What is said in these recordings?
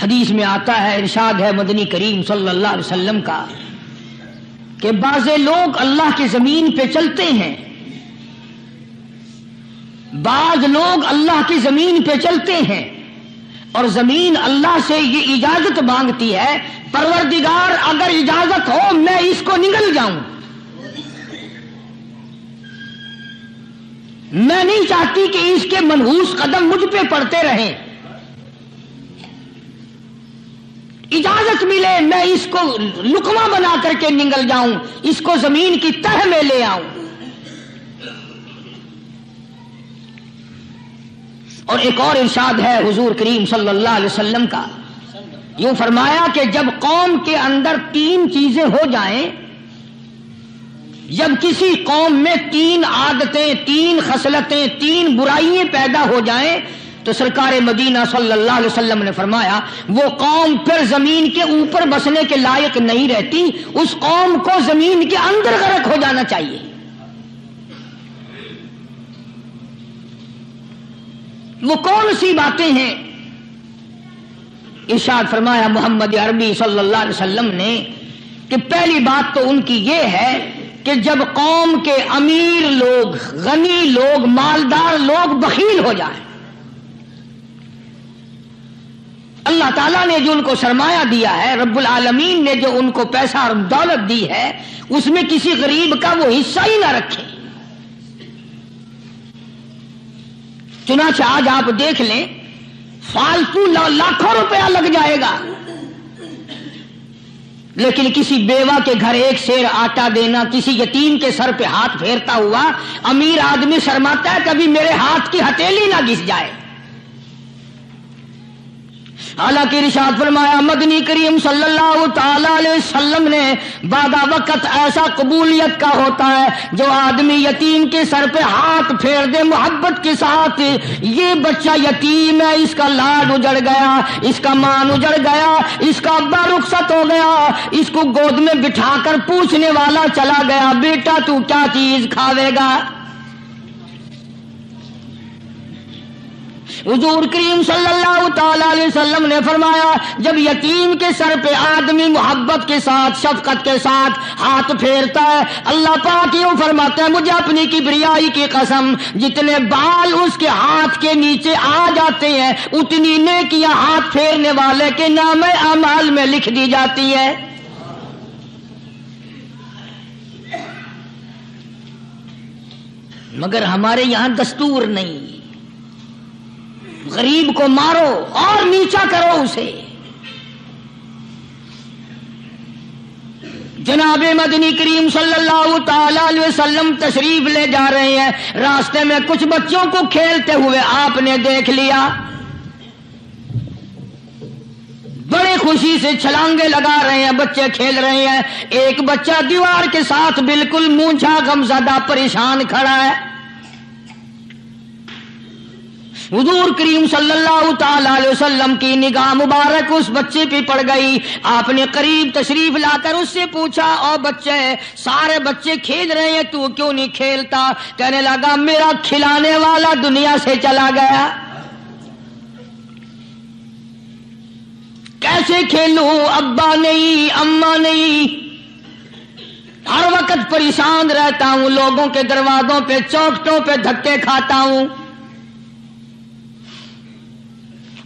حدیث میں آتا ہے، ارشاد ہے مدنی کریم صلی اللہ علیہ وسلم کا کہ بعض لوگ اللہ کی زمین پہ چلتے ہیں، بعض لوگ اللہ کی زمین پہ چلتے ہیں اور زمین اللہ سے یہ اجازت مانگتی ہے، پروردگار اگر اجازت ہو میں اس کو نگل جاؤں، میں نہیں چاہتی کہ اس کے منحوس قدم مجھ پہ پڑتے رہیں، اجازت ملے میں اس کو لقمہ بنا کر کے نگل جاؤں، اس کو زمین کی تہ میں لے آؤں۔ اور ایک اور ارشاد ہے حضور کریم صلی اللہ علیہ وسلم کا، یوں فرمایا کہ جب قوم کے اندر 3 چیزیں ہو جائیں، جب کسی قوم میں 3 عادتیں، 3 خصلتیں، 3 برائیاں پیدا ہو جائیں تو سرکار مدینہ صلی اللہ علیہ وسلم نے فرمایا وہ قوم پھر زمین کے اوپر بسنے کے لائق نہیں رہتی، اس قوم کو زمین کے اندر غرق ہو جانا چاہیے۔ وہ کون سی باتیں ہیں؟ ارشاد فرمایا محمد عربی صلی اللہ علیہ وسلم نے کہ پہلی بات تو ان کی یہ ہے کہ جب قوم کے امیر لوگ، غنی لوگ، مالدار لوگ بخیل ہو جائیں، اللہ تعالیٰ نے جو ان کو سرمایہ دیا ہے، رب العالمین نے جو ان کو پیسہ اور دولت دی ہے، اس میں کسی غریب کا وہ حصہ ہی نہ رکھیں۔ چنانچہ آج آپ دیکھ لیں فالتو لاکھوں روپیہ لگ جائے گا، لیکن کسی بیوہ کے گھر 1 سیر آٹا دینا، کسی یتیم کے سر پہ ہاتھ پھیرتا ہوا امیر آدمی شرماتا ہے کبھی میرے ہاتھ کی ہتھیلی نہ گھس جائے۔ حالانکہ ارشاد فرمایا مدنی کریم صلی اللہ تعالی علیہ وسلم نے بعد وقت ایسا قبولیت کا ہوتا ہے جو آدمی یتیم کے سر پہ ہاتھ پھیر دے محبت کے ساتھ، یہ بچہ یتیم ہے، اس کا لاڈ اجڑ گیا، اس کا مان اجڑ گیا، اس کا ابا رخصت ہو گیا، اس کو گود میں بٹھا کر پوچھنے والا چلا گیا بیٹا تو کیا چیز کھاوے گا؟ حضور کریم صلی اللہ تعالی علیہ وسلم نے فرمایا جب یتیم کے سر پہ آدمی محبت کے ساتھ، شفقت کے ساتھ ہاتھ پھیرتا ہے، اللہ پاک یوں فرماتا ہے مجھے اپنی کبریائی کی قسم جتنے بال اس کے ہاتھ کے نیچے آ جاتے ہیں اتنی نیکیاں ہاتھ پھیرنے والے کے نام اعمال میں لکھ دی جاتی ہے۔ مگر ہمارے یہاں دستور نہیں، غریب کو مارو اور نیچا کرو اسے۔ جناب مدنی کریم صلی اللہ تعالی علیہ وسلم تشریف لے جا رہے ہیں، راستے میں کچھ بچوں کو کھیلتے ہوئے آپ نے دیکھ لیا، بڑے خوشی سے چھلانگے لگا رہے ہیں، بچے کھیل رہے ہیں، ایک بچہ دیوار کے ساتھ بالکل مونجھا غمزدہ پریشان کھڑا ہے۔ حضور کریم صلی اللہ تعالی علیہ وسلم کی نگاہ مبارک اس بچے پہ پڑ گئی، آپ نے قریب تشریف لا کر اس سے پوچھا او بچے، سارے بچے کھیل رہے ہیں تو کیوں نہیں کھیلتا؟ کہنے لگا میرا کھلانے والا دنیا سے چلا گیا، کیسے کھیلوں؟ ابا نہیں، اماں نہیں، ہر وقت پریشان رہتا ہوں، لوگوں کے دروازوں پہ چوکھٹوں پہ دھکے کھاتا ہوں۔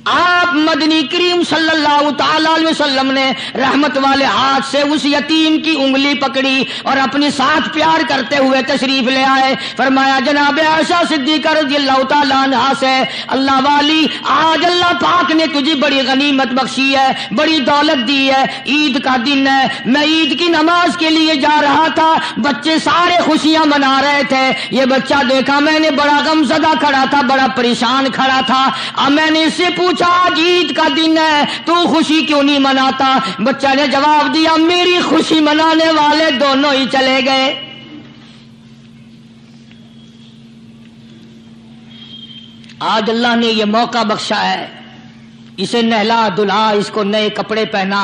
آپ مدنی کریم صلی اللہ تعالی علیہ وسلم نے رحمت والے ہاتھ سے اس یتیم کی انگلی پکڑی اور اپنے ساتھ پیار کرتے ہوئے تشریف لے آئے، فرمایا جناب عائشہ صدیقہ رضی اللہ تعالی عنہا سے اللہ والی آج اللہ پاک نے تجھے بڑی غنیمت بخشی ہے، بڑی دولت دی ہے، عید کا دن ہے، میں عید کی نماز کے لیے جا رہا تھا، بچے سارے خوشیاں منا رہے تھے، یہ بچہ دیکھا میں نے بڑا غمزدہ کھڑا تھا، بڑا پریشان کھڑا تھا، اب میں نے اس سے پوچھا آج عید کا دن ہے تو خوشی کیوں نہیں مناتا؟ بچہ نے جواب دیا میری خوشی منانے والے دونوں ہی چلے گئے۔ آج اللہ نے یہ موقع بخشا ہے، اسے نہلا دھلا، اس کو نئے کپڑے پہنا،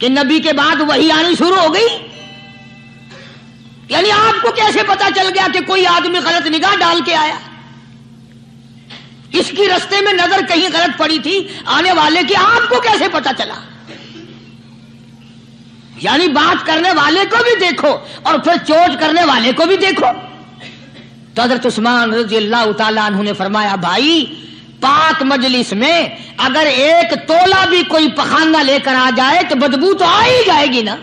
کہ نبی کے بعد وحی آنی شروع ہو گئی؟ یعنی آپ کو کیسے پتا چل گیا کہ کوئی آدمی غلط نگاہ ڈال کے آیا؟ اس کی رستے میں نظر کہیں غلط پڑی تھی آنے والے کی، آپ کو کیسے پتا چلا؟ یعنی بات کرنے والے کو بھی دیکھو اور پھر چوٹ کرنے والے کو بھی دیکھو۔ تو حضرت عثمان رضی اللہ تعالیٰ عنہ نے فرمایا بھائی پاک مجلس میں اگر ایک تولا بھی کوئی پخانہ لے کر آ جائے تو بدبو تو آ ہی جائے گی نا۔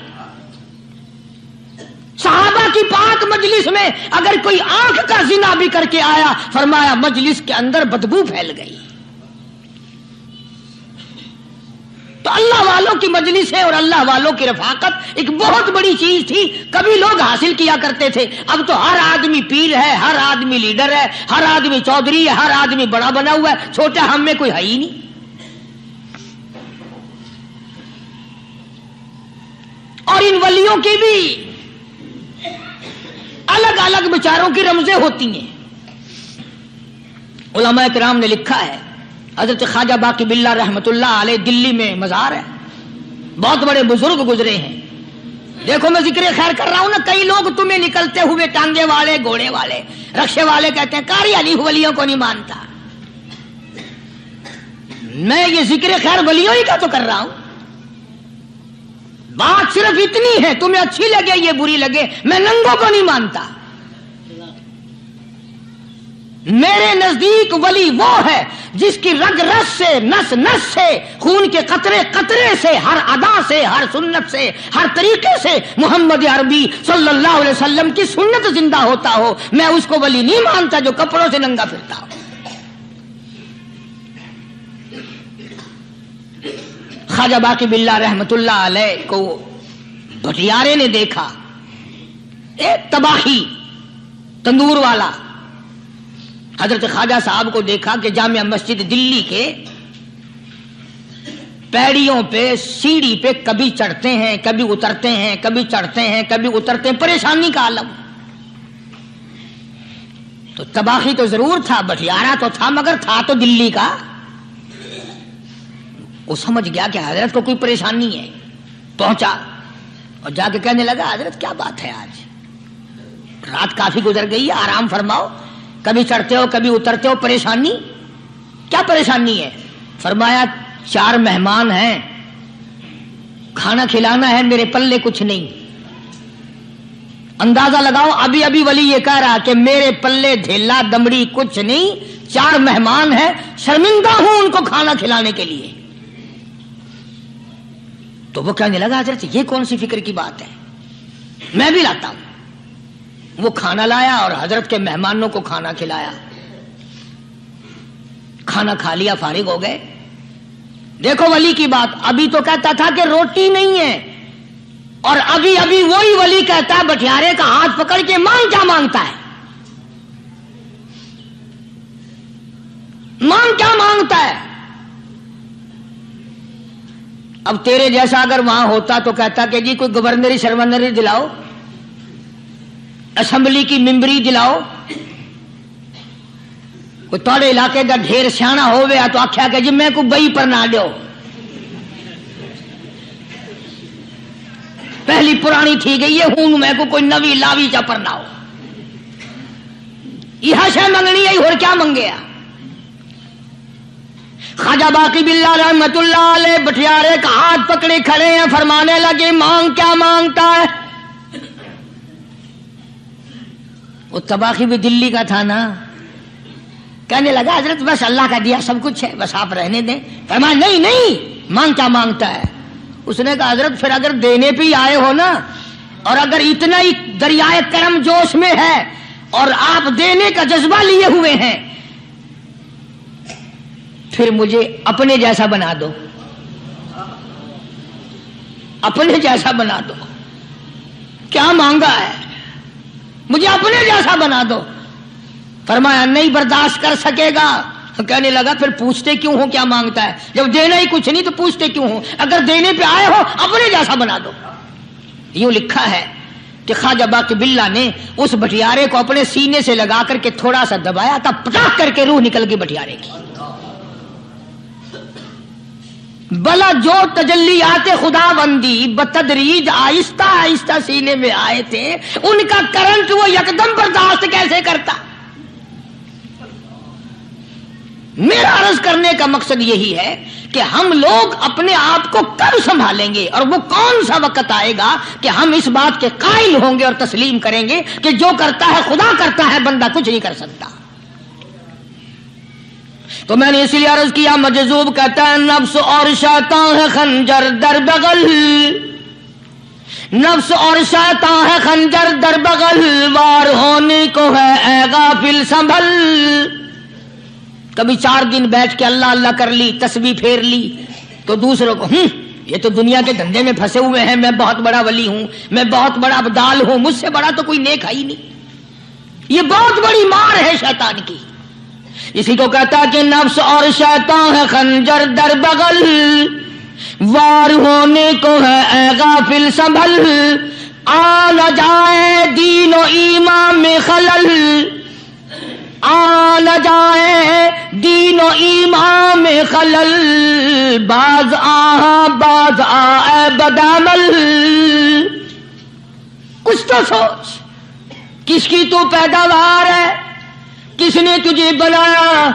صحابہ کی پاک مجلس میں اگر کوئی آنکھ کا زنا بھی کر کے آیا فرمایا مجلس کے اندر بدبو پھیل گئی۔ تو اللہ والوں کی مجلس ہے اور اللہ والوں کی رفاقت ایک بہت بڑی چیز تھی، کبھی لوگ حاصل کیا کرتے تھے، اب تو ہر آدمی پیر ہے، ہر آدمی لیڈر ہے، ہر آدمی چودھری ہے، ہر آدمی بڑا بنا ہوا ہے، چھوٹا ہم میں کوئی ہے ہی نہیں۔ اور ان ولیوں کی بھی الگ الگ بیچاروں کی رمزیں ہوتی ہیں۔ علماء کرام نے لکھا ہے حضرت خواجہ باقی باللہ رحمت اللہ علیہ دلی میں مزار ہے، بہت بڑے بزرگ گزرے ہیں۔ دیکھو میں ذکر خیر کر رہا ہوں نا، کئی لوگ تمہیں نکلتے ہوئے ٹانگے والے، گھوڑے والے، رکشے والے کہتے ہیں کاری علی ولیوں کو نہیں مانتا۔ میں یہ ذکر خیر ولیوں ہی کا تو کر رہا ہوں۔ بات صرف اتنی ہے، تمہیں اچھی لگے یہ بری لگے، میں ننگوں کو نہیں مانتا۔ میرے نزدیک ولی وہ ہے جس کی رگ رس سے، نس نس سے، خون کے قطرے قطرے سے، ہر ادا سے، ہر سنت سے، ہر طریقے سے محمد عربی صلی اللہ علیہ وسلم کی سنت زندہ ہوتا ہو۔ میں اس کو ولی نہیں مانتا جو کپڑوں سے ننگا پھرتا ہو۔ خواجہ باقی باللہ رحمت اللہ علیہ کو بھٹیارے نے دیکھا، ایک تباہی تندور والا۔ حضرت خواجہ صاحب کو دیکھا کہ جامع مسجد دلی کے پیڑیوں پہ، سیڑھی پہ کبھی چڑھتے ہیں، کبھی اترتے ہیں، کبھی چڑھتے ہیں، کبھی اترتے ہیں، پریشانی کا عالم۔ تو تباہی تو ضرور تھا، بٹیارہ تو تھا، مگر تھا تو دلی کا۔ وہ سمجھ گیا کہ حضرت کو کوئی پریشانی ہے، پہنچا اور جا کے کہنے لگا حضرت کیا بات ہے، آج رات کافی گزر گئی ہے، آرام فرماؤ، کبھی چڑھتے ہو کبھی اترتے ہو، پریشانی کیا پریشانی ہے؟ فرمایا 4 مہمان ہیں، کھانا کھلانا ہے، میرے پلے کچھ نہیں۔ اندازہ لگاؤ ابھی ابھی ولی یہ کہہ رہا کہ میرے پلے دھیلا دمڑی کچھ نہیں، 4 مہمان ہیں، شرمندہ ہوں ان کو کھانا کھلانے کے لیے۔ تو وہ کہنے لگا حضرت یہ کون سی فکر کی بات ہے، میں بھی لاتا ہوں۔ وہ کھانا لایا اور حضرت کے مہمانوں کو کھانا کھلایا۔ کھانا کھا لیا، فارغ ہو گئے۔ دیکھو ولی کی بات، ابھی تو کہتا تھا کہ روٹی نہیں ہے، اور ابھی ابھی وہی ولی کہتا ہے بٹیارے کا ہاتھ پکڑ کے مانگ کیا مانگتا ہے، مانگ کیا مانگتا ہے۔ اب تیرے جیسا اگر وہاں ہوتا تو کہتا کہ جی کوئی گورنری شرمنری دلاؤ، اسمبلی کی ممبری دلاؤ، کوئی تھوڑے علاقے کا ڈھیر سیاح ہوئے تو آخیا کہ جی میں کو بئی پر نہ دو، پہلی پرانی تھی گئی ہے ہوں میں کو کوئی نوی لاوی چا پر نہ ہو، یہ شے منگنی ہے اور کیا منگیا۔ خواجہ باقی باللہ رحمت اللہ علیہ بٹیارے کا ہاتھ پکڑے کھڑے ہیں، فرمانے لگے مانگ کیا مانگتا ہے۔ وہ تباہی بھی دلی کا تھا نا، کہنے لگا حضرت بس اللہ کا دیا سب کچھ ہے، بس آپ رہنے دیں۔ فرمایا نہیں نہیں، مانگ کیا مانگتا ہے۔ اس نے کہا حضرت پھر اگر دینے پہ ہی آئے ہو نا، اور اگر اتنا ہی دریائے کرم جوش میں ہے اور آپ دینے کا جذبہ لیے ہوئے ہیں، پھر مجھے اپنے جیسا بنا دو، اپنے جیسا بنا دو۔ کیا مانگا ہے، مجھے اپنے جیسا بنا دو۔ فرمایا نہیں برداشت کر سکے گا۔ کہنے لگا پھر پوچھتے کیوں ہو کیا مانگتا ہے، جب دینا ہی کچھ نہیں تو پوچھتے کیوں ہو، اگر دینے پہ آئے ہو اپنے جیسا بنا دو۔ یوں لکھا ہے کہ خواجہ باقی باللہ نے اس بٹیارے کو اپنے سینے سے لگا کر کے تھوڑا سا دبایا تھا، پٹاخ کر کے روح نکل گئی بٹیارے کی۔ بلا جو تجلیات خدا بندی بتدریج آہستہ آہستہ سینے میں آئے تھے، ان کا کرنٹ وہ یکدم برداشت کیسے کرتا؟ میرا عرض کرنے کا مقصد یہی ہے کہ ہم لوگ اپنے آپ کو کب سنبھالیں گے، اور وہ کون سا وقت آئے گا کہ ہم اس بات کے قائل ہوں گے اور تسلیم کریں گے کہ جو کرتا ہے خدا کرتا ہے، بندہ کچھ نہیں کر سکتا۔ تو میں نے اسی لیے عرض کیا، مجذوب کہتا ہے نفس اور شیطان ہے خنجر در بغل، نفس اور شیطان ہے خنجر در بغل، وار ہونے کو ہے اے غافل سنبھل۔ کبھی 4 دن بیٹھ کے اللہ اللہ کر لی، تسبیح پھیر لی، تو دوسروں کو یہ تو دنیا کے دھندے میں پھنسے ہوئے ہیں، میں بہت بڑا ولی ہوں، میں بہت بڑا ابدال ہوں، مجھ سے بڑا تو کوئی نیک ہے ہی نہیں۔ یہ بہت بڑی مار ہے شیطان کی۔ اسی کو کہتا کہ نفس اور شیطان ہے خنجر در بغل، وار ہونے کو ہے اے غافل سنبھل، آ نہ جائے دین و ایمان میں خلل، آ نہ جائے دین و ایمان میں خلل، باز باز اے بدعمل۔ کچھ تو سوچ، کس کی تو پیداوار ہے، کس نے تجھے بنایا،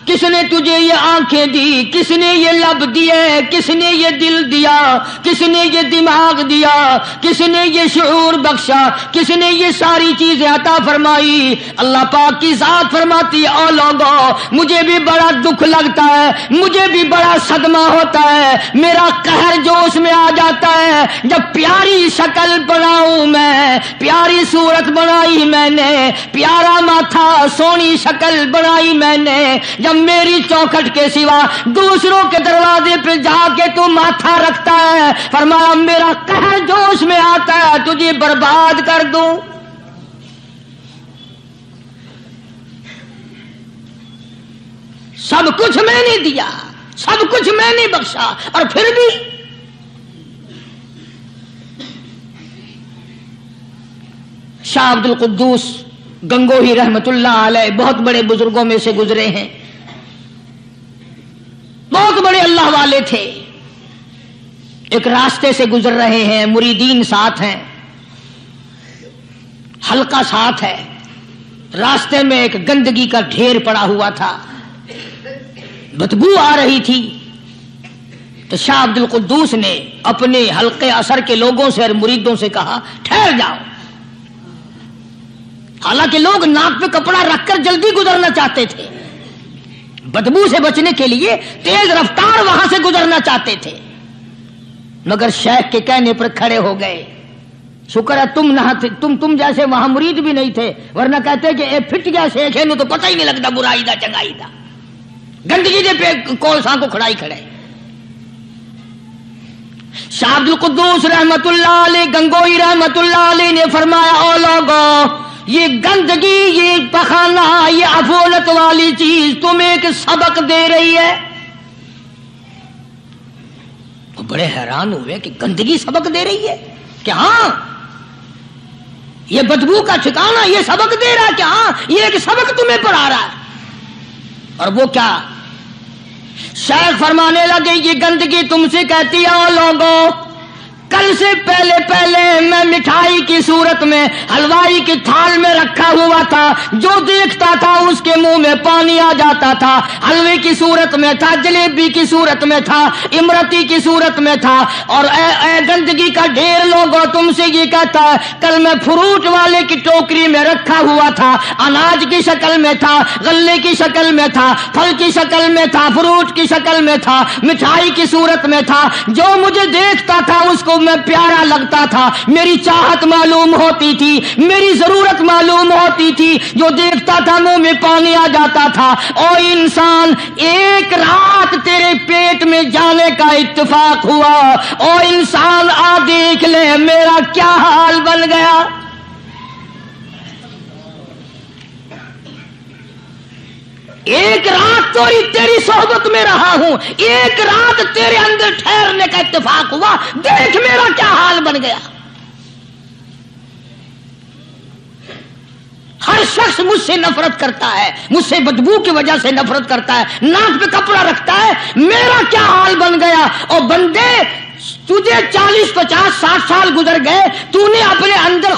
کس نے تجھے یہ آنکھیں دی، کس نے یہ لب دیے، کس نے یہ دل دیا، کس نے یہ دماغ دیا، کس نے یہ شعور بخشا، کس نے یہ ساری چیزیں عطا فرمائی؟ اللہ پاک کی ذات فرماتی ہے او لوگوں، مجھے بھی بڑا دکھ لگتا ہے، مجھے بھی بڑا صدمہ ہوتا ہے، میرا قہر جوش میں آ جاتا ہے جب پیاری شکل بناؤں میں، پیاری صورت بنائی میں نے، پیارا ماتھا سونی شکل بنائی میں نے، جب میری چوکھٹ کے سوا دوسروں کے دروازے پہ جا کے تو ماتھا رکھتا ہے، فرمایا میرا قہر جوش میں آتا ہے تجھے برباد کر دوں۔ سب کچھ میں نے دیا، سب کچھ میں نے بخشا، اور پھر بھی شاہ عبد القدوس گنگوہی رحمت اللہ علیہ بہت بڑے بزرگوں میں سے گزرے ہیں، بہت بڑے اللہ والے تھے۔ ایک راستے سے گزر رہے ہیں، مریدین ساتھ ہیں، حلقہ ساتھ ہے، راستے میں ایک گندگی کا ڈھیر پڑا ہوا تھا، بدبو آ رہی تھی، تو شاہ عبد القدوس نے اپنے حلقے اثر کے لوگوں سے اور مریدوں سے کہا ٹھہر جاؤ۔ حالانکہ لوگ ناک پہ کپڑا رکھ کر جلدی گزرنا چاہتے تھے، بدبو سے بچنے کے لیے تیز رفتار وہاں سے گزرنا چاہتے تھے، مگر شیخ کے کہنے پر کھڑے ہو گئے۔ شکر ہے تم نہ تم جیسے وہاں مرید بھی نہیں تھے، ورنہ کہتے کہ اے پھٹ گیا شیخ ہے نو تو پتہ ہی نہیں لگتا برائی دا چنگائی دا، گندگی دے پہ کولساں کو کھڑائی کھڑے۔ شاہ عبد القدوس رحمت اللہ علیہ گنگوئی رحمت اللہ علیہ نے فرمایا او لوگوں، یہ گندگی، یہ پخانہ، یہ افولت والی چیز تمہیں ایک سبق دے رہی ہے۔ وہ بڑے حیران ہوئے کہ گندگی سبق دے رہی ہے کہ ہاں یہ بدبو کا ٹھکانہ یہ سبق دے رہا ہے کہ ہاں یہ ایک سبق تمہیں پڑھا رہا ہے۔ اور وہ کیا؟ شیخ فرمانے لگے یہ گندگی تم سے کہتی ہے او لوگوں، کل سے پہلے میں مٹھائی کی صورت میں حلوائی کی تھال میں رکھا ہوا تھا، جو دیکھتا تھا اس کے منہ میں پانی آ جاتا تھا، حلوے کی صورت میں تھا، جلیبی کی صورت میں تھا، امرتی کی صورت میں تھا، اور اے گندگی کا ڈھیر لوگوں تم سے یہ کہتا ہے کل میں فروٹ والے کی ٹوکری میں رکھا ہوا تھا، اناج کی شکل میں تھا، غلے کی شکل میں تھا، پھل کی شکل میں تھا، فروٹ کی شکل میں تھا، مٹھائی کی صورت میں تھا، جو مجھے دیکھتا تھا اس کو میں پیارا لگتا تھا، میری چاہت معلوم ہوتی تھی، میری ضرورت معلوم ہوتی تھی، جو دیکھتا تھا منہ میں پانی آ جاتا تھا۔ او انسان، ایک رات تیرے پیٹ میں جانے کا اتفاق ہوا، او انسان آ دیکھ لے میرا کیا حال بن گیا۔ ایک رات تیری صحبت میں رہا ہوں، ایک رات تیرے اندر ٹھہرنے کا اتفاق ہوا، دیکھ میرا کیا حال بن گیا۔ ہر شخص مجھ سے نفرت کرتا ہے، مجھ سے بدبو کی وجہ سے نفرت کرتا ہے، ناک پہ کپڑا رکھتا ہے، میرا کیا حال بن گیا؟ اور بندے تجھے 40 50 60 سال گزر گئے، تو نے اپنے اندر